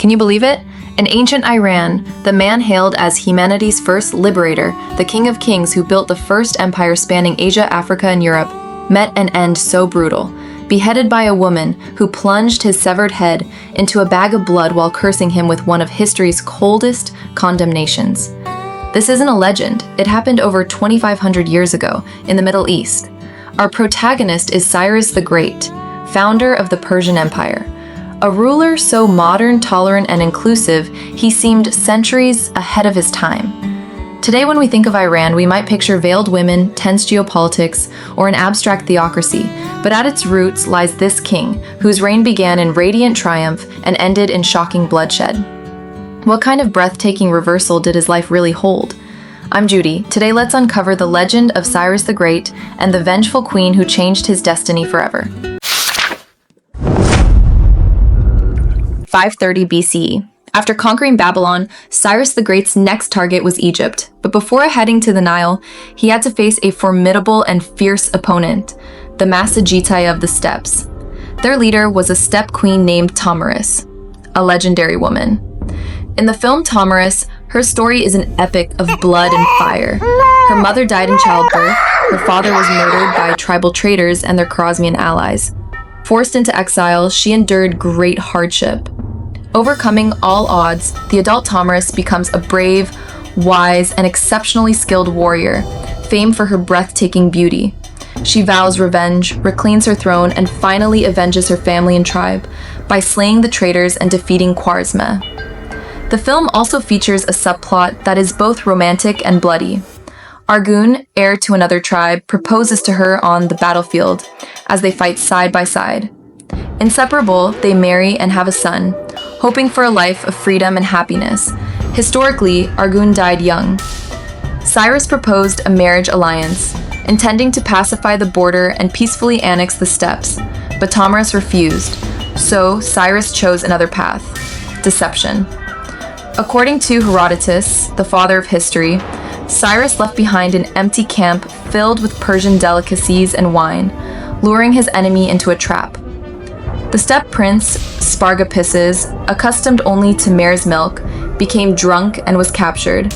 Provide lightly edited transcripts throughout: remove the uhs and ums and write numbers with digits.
Can you believe it? In ancient Iran, the man hailed as humanity's first liberator, the King of Kings who built the first empire spanning Asia, Africa, and Europe, met an end so brutal. Beheaded by a woman who plunged his severed head into a bag of blood while cursing him with one of history's coldest condemnations. This isn't a legend. It happened over 2,500 years ago in the Middle East. Our protagonist is Cyrus the Great, founder of the Persian Empire. A ruler so modern, tolerant, and inclusive, he seemed centuries ahead of his time. Today, when we think of Iran, we might picture veiled women, tense geopolitics, or an abstract theocracy, but at its roots lies this king, whose reign began in radiant triumph and ended in shocking bloodshed. What kind of breathtaking reversal did his life really hold? I'm Judy. Today, let's uncover the legend of Cyrus the Great and the vengeful queen who changed his destiny forever. 530 BCE. After conquering Babylon, Cyrus the Great's next target was Egypt. But before heading to the Nile, he had to face a formidable and fierce opponent, the Massagetae of the steppes. Their leader was a steppe queen named Tomyris, a legendary woman. In the film Tomyris, her story is an epic of blood and fire. Her mother died in childbirth, her father was murdered by tribal traders and their Khwarezmian allies. Forced into exile, she endured great hardship. Overcoming all odds, the adult Tomyris becomes a brave, wise, and exceptionally skilled warrior, famed for her breathtaking beauty. She vows revenge, reclaims her throne, and finally avenges her family and tribe by slaying the traitors and defeating Khwarezma. The film also features a subplot that is both romantic and bloody. Argun, heir to another tribe, proposes to her on the battlefield as they fight side by side. Inseparable, they marry and have a son, hoping for a life of freedom and happiness. Historically, Argun died young. Cyrus proposed a marriage alliance, intending to pacify the border and peacefully annex the steppes, but Tomyris refused, so Cyrus chose another path: deception. According to Herodotus, the father of history, Cyrus left behind an empty camp filled with Persian delicacies and wine, luring his enemy into a trap. The steppe prince, Spargapises, accustomed only to mare's milk, became drunk and was captured.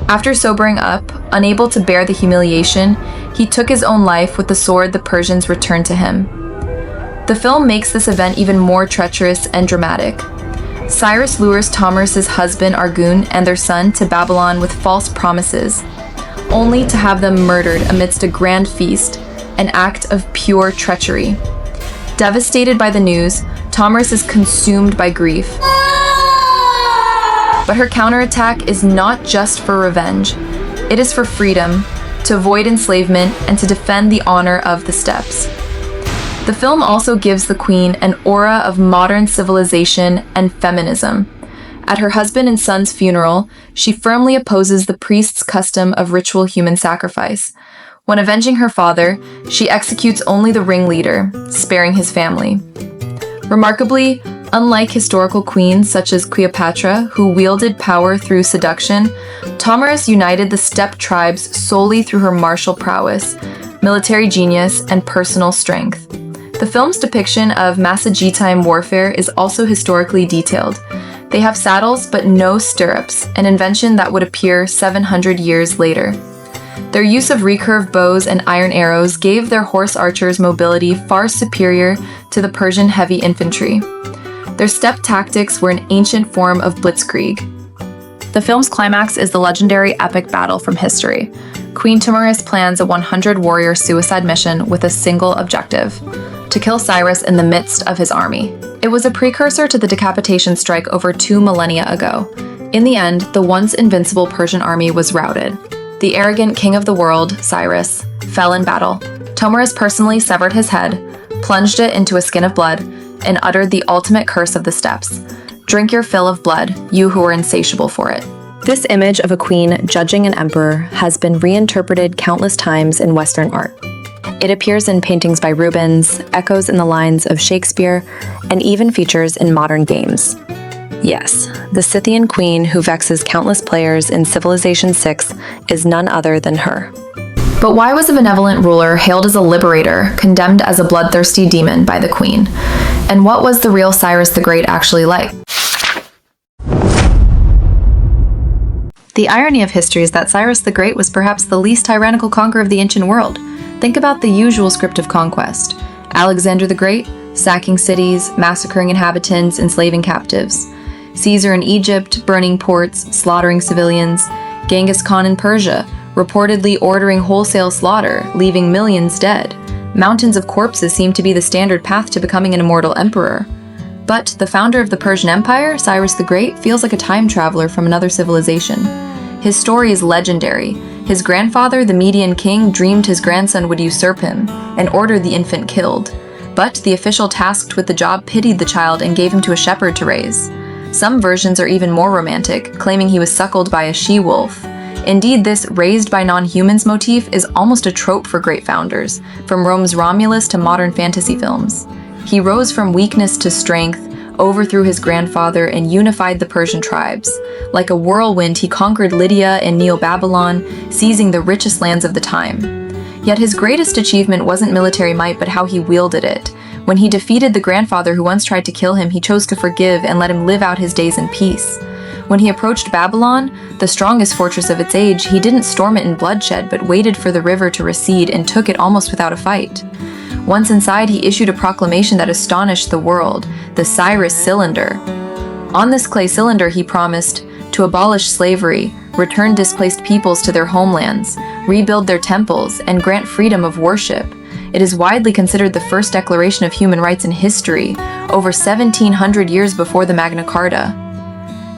After sobering up, unable to bear the humiliation, he took his own life with the sword the Persians returned to him. The film makes this event even more treacherous and dramatic. Cyrus lures Tomyris' husband Argun and their son to Babylon with false promises, only to have them murdered amidst a grand feast, an act of pure treachery. Devastated by the news, Tomyris is consumed by grief. But her counterattack is not just for revenge. It is for freedom, to avoid enslavement, and to defend the honor of the steppes. The film also gives the queen an aura of modern civilization and feminism. At her husband and son's funeral, she firmly opposes the priest's custom of ritual human sacrifice. When avenging her father, she executes only the ringleader, sparing his family. Remarkably, unlike historical queens such as Cleopatra, who wielded power through seduction, Tomyris united the steppe tribes solely through her martial prowess, military genius, and personal strength. The film's depiction of Massagetae warfare is also historically detailed. They have saddles but no stirrups, an invention that would appear 700 years later. Their use of recurved bows and iron arrows gave their horse archers mobility far superior to the Persian heavy infantry. Their steppe tactics were an ancient form of blitzkrieg. The film's climax is the legendary epic battle from history. Queen Tomyris plans a 100-warrior suicide mission with a single objective: to kill Cyrus in the midst of his army. It was a precursor to the decapitation strike over 2 millennia ago. In the end, the once invincible Persian army was routed. The arrogant king of the world, Cyrus, fell in battle. Tomyris personally severed his head, plunged it into a skin of blood, and uttered the ultimate curse of the steppes: "Drink your fill of blood, you who are insatiable for it." This image of a queen judging an emperor has been reinterpreted countless times in Western art. It appears in paintings by Rubens, echoes in the lines of Shakespeare, and even features in modern games. Yes, the Scythian queen who vexes countless players in Civilization VI is none other than her. But why was a benevolent ruler hailed as a liberator, condemned as a bloodthirsty demon by the queen? And what was the real Cyrus the Great actually like? The irony of history is that Cyrus the Great was perhaps the least tyrannical conqueror of the ancient world. Think about the usual script of conquest. Alexander the Great, sacking cities, massacring inhabitants, enslaving captives. Caesar in Egypt, burning ports, slaughtering civilians. Genghis Khan in Persia, reportedly ordering wholesale slaughter, leaving millions dead. Mountains of corpses seem to be the standard path to becoming an immortal emperor. But the founder of the Persian Empire, Cyrus the Great, feels like a time traveler from another civilization. His story is legendary. His grandfather, the Median king, dreamed his grandson would usurp him and ordered the infant killed. But the official tasked with the job pitied the child and gave him to a shepherd to raise. Some versions are even more romantic, claiming he was suckled by a she-wolf. Indeed, this raised by non-humans motif is almost a trope for great founders, from Rome's Romulus to modern fantasy films. He rose from weakness to strength, overthrew his grandfather, and unified the Persian tribes. Like a whirlwind, he conquered Lydia and Neo-Babylon, seizing the richest lands of the time. Yet his greatest achievement wasn't military might, but how he wielded it. When he defeated the grandfather who once tried to kill him, he chose to forgive and let him live out his days in peace. When he approached Babylon, the strongest fortress of its age, he didn't storm it in bloodshed, but waited for the river to recede and took it almost without a fight. Once inside, he issued a proclamation that astonished the world, the Cyrus Cylinder. On this clay cylinder, he promised to abolish slavery, return displaced peoples to their homelands, rebuild their temples, and grant freedom of worship. It is widely considered the first declaration of human rights in history, over 1,700 years before the Magna Carta.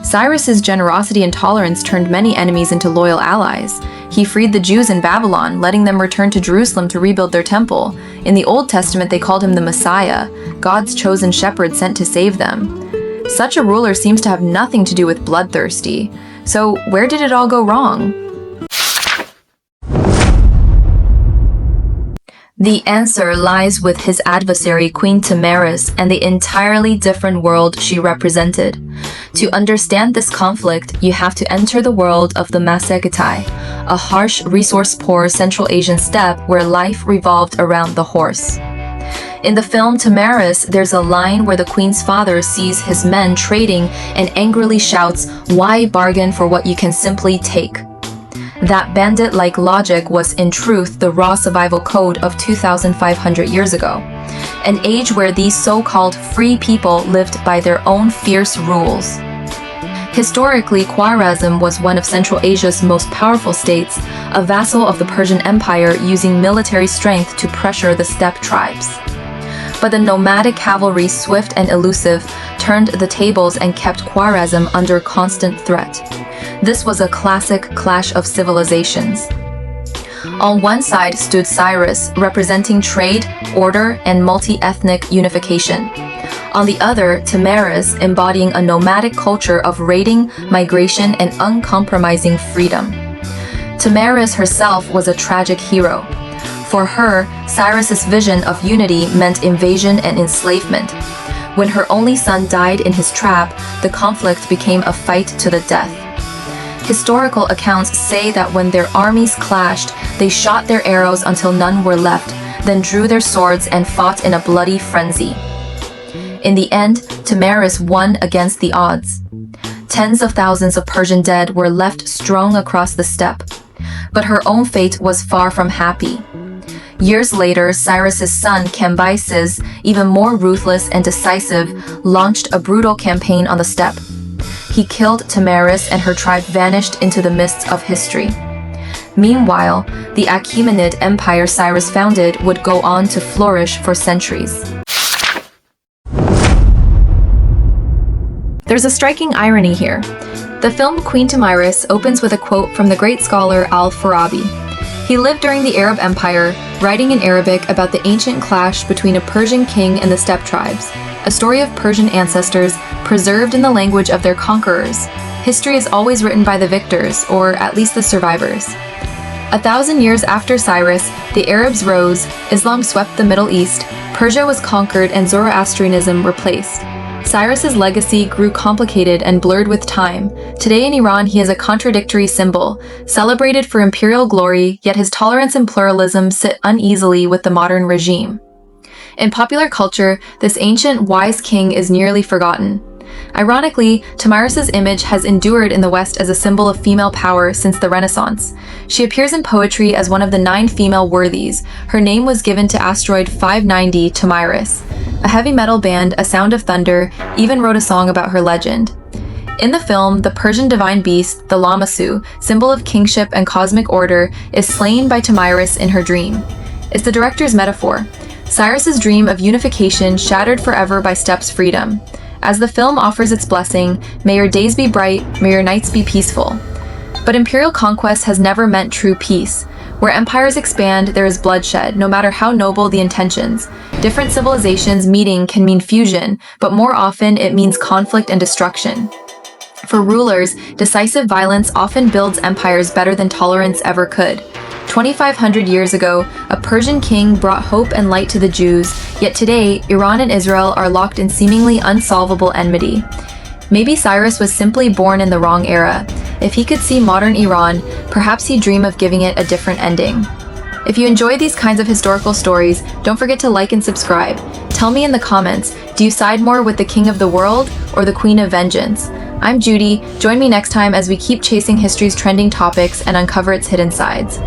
Cyrus's generosity and tolerance turned many enemies into loyal allies. He freed the Jews in Babylon, letting them return to Jerusalem to rebuild their temple. In the Old Testament, they called him the Messiah, God's chosen shepherd sent to save them. Such a ruler seems to have nothing to do with bloodthirsty. So where did it all go wrong? The answer lies with his adversary, Queen Tomyris, and the entirely different world she represented. To understand this conflict, you have to enter the world of the Masagetai, a harsh, resource-poor Central Asian steppe where life revolved around the horse. In the film Tomyris, there's a line where the queen's father sees his men trading and angrily shouts, "Why bargain for what you can simply take?" That bandit-like logic was in truth the raw survival code of 2,500 years ago, an age where these so-called free people lived by their own fierce rules. Historically, Khwarezm was one of Central Asia's most powerful states, a vassal of the Persian Empire using military strength to pressure the steppe tribes. But the nomadic cavalry, swift and elusive, turned the tables and kept Khwarezm under constant threat. This was a classic clash of civilizations. On one side stood Cyrus, representing trade, order, and multi-ethnic unification. On the other, Tomyris, embodying a nomadic culture of raiding, migration, and uncompromising freedom. Tomyris herself was a tragic hero. For her, Cyrus's vision of unity meant invasion and enslavement. When her only son died in his trap, the conflict became a fight to the death. Historical accounts say that when their armies clashed, they shot their arrows until none were left, then drew their swords and fought in a bloody frenzy. In the end, Tomyris won against the odds. Tens of thousands of Persian dead were left strewn across the steppe. But her own fate was far from happy. Years later, Cyrus's son Cambyses, even more ruthless and decisive, launched a brutal campaign on the steppe. He killed Tomyris and her tribe vanished into the mists of history. Meanwhile, the Achaemenid Empire Cyrus founded would go on to flourish for centuries. There's a striking irony here. The film Queen Tomyris opens with a quote from the great scholar Al-Farabi. He lived during the Arab Empire, writing in Arabic about the ancient clash between a Persian king and the steppe tribes, a story of Persian ancestors preserved in the language of their conquerors. History is always written by the victors, or at least the survivors. 1,000 years after Cyrus, the Arabs rose, Islam swept the Middle East, Persia was conquered, and Zoroastrianism replaced. Cyrus's legacy grew complicated and blurred with time. Today in Iran, he is a contradictory symbol, celebrated for imperial glory, yet his tolerance and pluralism sit uneasily with the modern regime. In popular culture, this ancient, wise king is nearly forgotten. Ironically, Tomyris' image has endured in the West as a symbol of female power since the Renaissance. She appears in poetry as one of the 9 female worthies. Her name was given to asteroid 590 Tomyris. A heavy metal band, A Sound of Thunder, even wrote a song about her legend. In the film, the Persian divine beast, the Lamassu, symbol of kingship and cosmic order, is slain by Tomyris in her dream. It's the director's metaphor. Cyrus's dream of unification shattered forever by Stepp's freedom. As the film offers its blessing, may your days be bright, may your nights be peaceful. But imperial conquest has never meant true peace. Where empires expand, there is bloodshed, no matter how noble the intentions. Different civilizations meeting can mean fusion, but more often it means conflict and destruction. For rulers, decisive violence often builds empires better than tolerance ever could. 2,500 years ago, a Persian king brought hope and light to the Jews, yet today, Iran and Israel are locked in seemingly unsolvable enmity. Maybe Cyrus was simply born in the wrong era. If he could see modern Iran, perhaps he'd dream of giving it a different ending. If you enjoy these kinds of historical stories, don't forget to like and subscribe. Tell me in the comments, do you side more with the King of the World or the Queen of Vengeance? I'm Judy. Join me next time as we keep chasing history's trending topics and uncover its hidden sides.